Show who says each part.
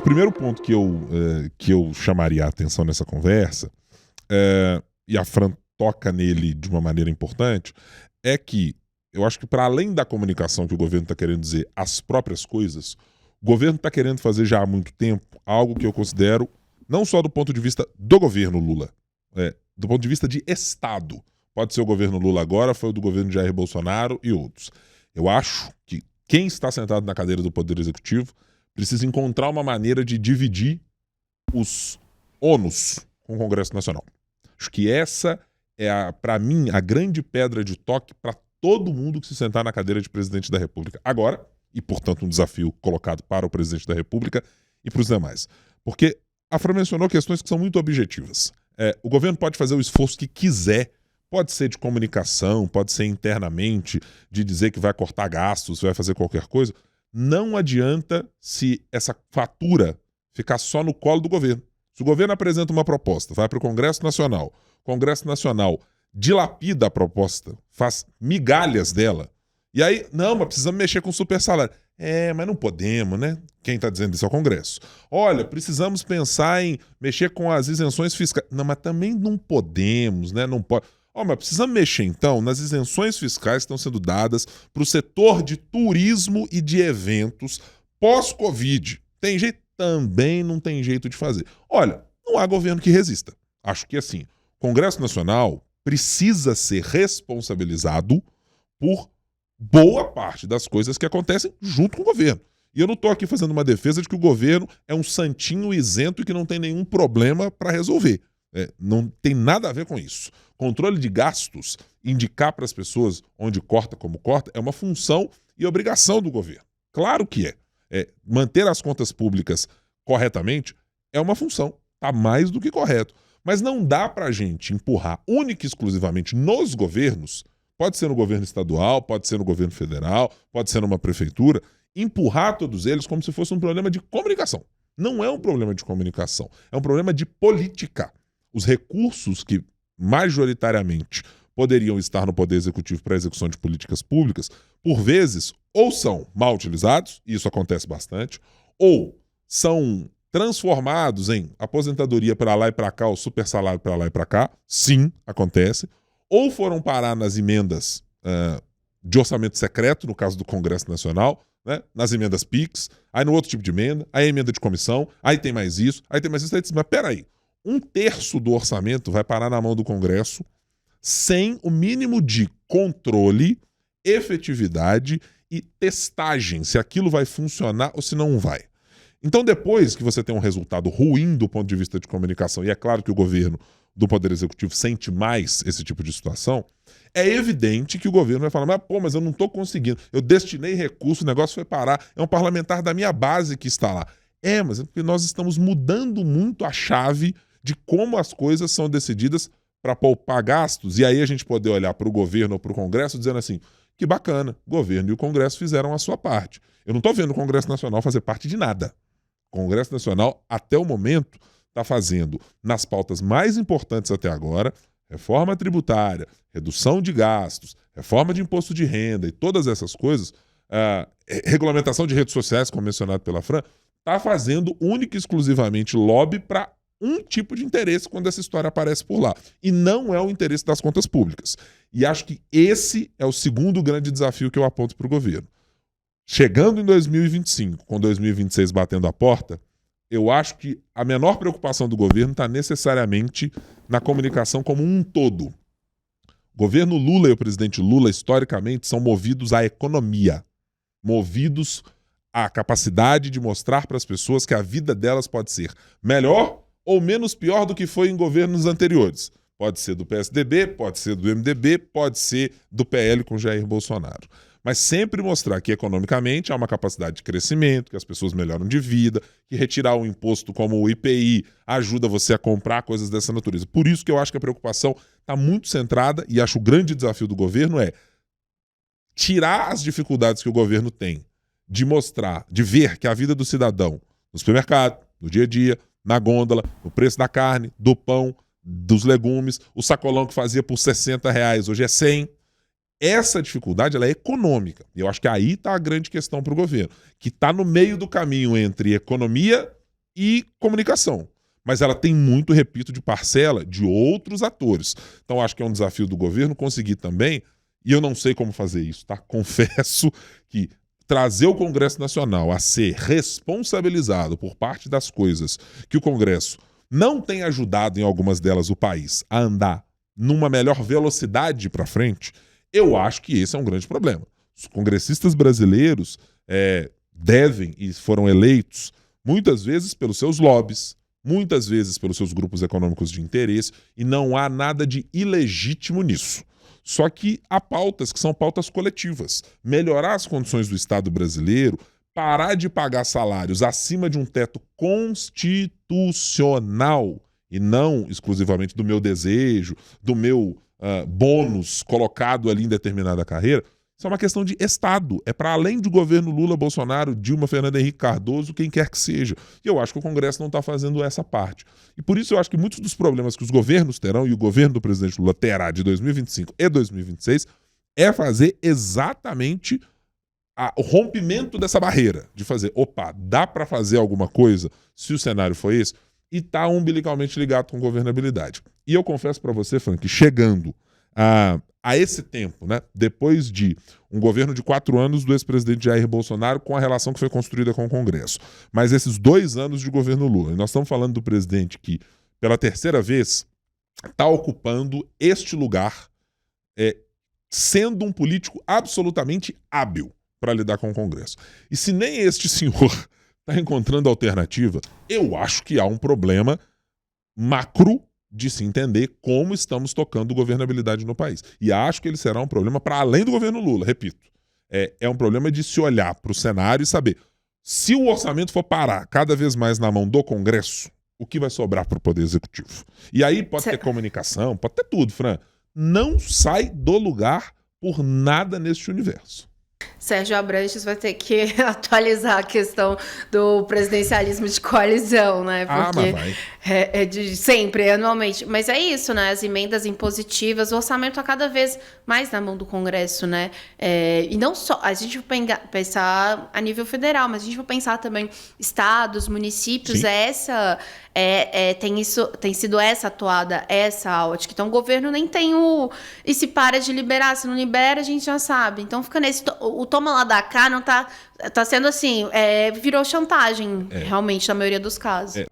Speaker 1: primeiro ponto que eu chamaria a atenção nessa conversa, e a Fran toca nele de uma maneira importante, é que eu acho que para além da comunicação que o governo está querendo dizer as próprias coisas, o governo está querendo fazer já há muito tempo algo que eu considero, não só do ponto de vista do governo Lula, do ponto de vista de Estado. Pode ser o governo Lula agora, foi o do governo Jair Bolsonaro e outros. Eu acho que quem está sentado na cadeira do Poder Executivo precisa encontrar uma maneira de dividir os ônus com o Congresso Nacional. Acho que essa é, para mim, a grande pedra de toque para todo mundo que se sentar na cadeira de presidente da República agora, e, portanto, um desafio colocado para o presidente da República e para os demais. Porque a Fran mencionou questões que são muito objetivas. O governo pode fazer o esforço que quiser, pode ser de comunicação, pode ser internamente, de dizer que vai cortar gastos, vai fazer qualquer coisa. Não adianta se essa fatura ficar só no colo do governo. Se o governo apresenta uma proposta, vai para o Congresso Nacional, o Congresso Nacional dilapida a proposta, faz migalhas dela, e aí, não, mas precisamos mexer com o super salário. Mas não podemos, né? Quem está dizendo isso é o Congresso. Olha, precisamos pensar em mexer com as isenções fiscais. Não, mas também não podemos, né? Não pode. Mas precisamos mexer, então, nas isenções fiscais que estão sendo dadas para o setor de turismo e de eventos pós-Covid. Tem jeito? Também não tem jeito de fazer. Olha, não há governo que resista. Acho que, assim, o Congresso Nacional precisa ser responsabilizado por boa parte das coisas que acontecem junto com o governo. E eu não estou aqui fazendo uma defesa de que o governo é um santinho isento e que não tem nenhum problema para resolver. Não tem nada a ver com isso. Controle de gastos, indicar para as pessoas onde corta, como corta, é uma função e obrigação do governo. Claro que é. Manter as contas públicas corretamente é uma função. Está mais do que correto. Mas não dá para a gente empurrar única e exclusivamente nos governos, pode ser no governo estadual, pode ser no governo federal, pode ser numa prefeitura, empurrar todos eles como se fosse um problema de comunicação. Não é um problema de comunicação, é um problema de política. Os recursos que majoritariamente poderiam estar no Poder Executivo para a execução de políticas públicas, por vezes, ou são mal utilizados, e isso acontece bastante, ou são transformados em aposentadoria para lá e para cá, ou super salário para lá e para cá, sim, acontece, ou foram parar nas emendas de orçamento secreto, no caso do Congresso Nacional, né, nas emendas PIX, aí no outro tipo de emenda, aí emenda de comissão, aí tem mais isso, aí tem mais isso, aí diz, mas peraí, 1/3 do orçamento vai parar na mão do Congresso sem o mínimo de controle, efetividade e testagem, se aquilo vai funcionar ou se não vai. Então, depois que você tem um resultado ruim do ponto de vista de comunicação, e é claro que o governo do Poder Executivo sente mais esse tipo de situação, é evidente que o governo vai falar, mas eu não estou conseguindo, eu destinei recurso, o negócio foi parar, é um parlamentar da minha base que está lá. Mas é porque nós estamos mudando muito a chave de como as coisas são decididas para poupar gastos, e aí a gente poder olhar para o governo ou para o Congresso dizendo assim, que bacana, o governo e o Congresso fizeram a sua parte. Eu não estou vendo o Congresso Nacional fazer parte de nada. O Congresso Nacional, até o momento, está fazendo, nas pautas mais importantes até agora, reforma tributária, redução de gastos, reforma de imposto de renda e todas essas coisas, regulamentação de redes sociais, como mencionado pela Fran, está fazendo única e exclusivamente lobby para um tipo de interesse quando essa história aparece por lá. E não é o interesse das contas públicas. E acho que esse é o segundo grande desafio que eu aponto para o governo. Chegando em 2025, com 2026 batendo a porta, eu acho que a menor preocupação do governo está necessariamente na comunicação como um todo. O governo Lula e o presidente Lula, historicamente, são movidos à economia, movidos à capacidade de mostrar para as pessoas que a vida delas pode ser melhor ou menos pior do que foi em governos anteriores. Pode ser do PSDB, pode ser do MDB, pode ser do PL com Jair Bolsonaro. Mas sempre mostrar que economicamente há uma capacidade de crescimento, que as pessoas melhoram de vida, que retirar um imposto como o IPI ajuda você a comprar coisas dessa natureza. Por isso que eu acho que a preocupação está muito centrada, e acho o grande desafio do governo é tirar as dificuldades que o governo tem de mostrar, de ver que a vida do cidadão no supermercado, no dia a dia, na gôndola, no preço da carne, do pão, dos legumes, o sacolão que fazia por R$60, hoje é 100. Essa dificuldade ela é econômica. E eu acho que aí está a grande questão para o governo, que está no meio do caminho entre economia e comunicação. Mas ela tem muito, repito, de parcela de outros atores. Então, acho que é um desafio do governo conseguir também, e eu não sei como fazer isso, tá? Confesso que trazer o Congresso Nacional a ser responsabilizado por parte das coisas que o Congresso não tem ajudado em algumas delas o país a andar numa melhor velocidade para frente, eu acho que esse é um grande problema. Os congressistas brasileiros devem e foram eleitos muitas vezes pelos seus lobbies, muitas vezes pelos seus grupos econômicos de interesse, e não há nada de ilegítimo nisso. Só que há pautas que são pautas coletivas. Melhorar as condições do Estado brasileiro, parar de pagar salários acima de um teto constitucional e não exclusivamente do meu desejo, do meu bônus colocado ali em determinada carreira, isso é uma questão de Estado. É para além do governo Lula, Bolsonaro, Dilma, Fernando Henrique Cardoso, quem quer que seja. E eu acho que o Congresso não está fazendo essa parte. E por isso eu acho que muitos dos problemas que os governos terão, e o governo do presidente Lula terá de 2025 e 2026, é fazer exatamente o rompimento dessa barreira. De fazer, opa, dá para fazer alguma coisa se o cenário for esse? E está umbilicalmente ligado com governabilidade. E eu confesso para você, Frank, chegando a esse tempo, né, depois de um governo de 4 anos do ex-presidente Jair Bolsonaro com a relação que foi construída com o Congresso, mas esses 2 anos de governo Lula, e nós estamos falando do presidente que, pela terceira vez, está ocupando este lugar, sendo um político absolutamente hábil para lidar com o Congresso. E se nem este senhor está encontrando alternativa, eu acho que há um problema macro de se entender como estamos tocando governabilidade no país. E acho que ele será um problema para além do governo Lula, repito. É um problema de se olhar para o cenário e saber, se o orçamento for parar cada vez mais na mão do Congresso, o que vai sobrar para o Poder Executivo? E aí pode ter comunicação, pode ter tudo, Fran. Não sai do lugar por nada neste universo.
Speaker 2: Sérgio Abranches vai ter que atualizar a questão do presidencialismo de coalizão, né? Porque
Speaker 1: mas vai.
Speaker 2: É de sempre, anualmente. Mas é isso, né? As emendas impositivas, o orçamento a cada vez mais na mão do Congresso, né? E não só, a gente vai pensar a nível federal, mas a gente vai pensar também estados, municípios, tem sido essa atuada, essa ótica. Então o governo nem tem e se para de liberar, se não libera, a gente já sabe. Então fica nesse, o toma lá da cá não tá sendo assim, virou chantagem, realmente, na maioria dos casos.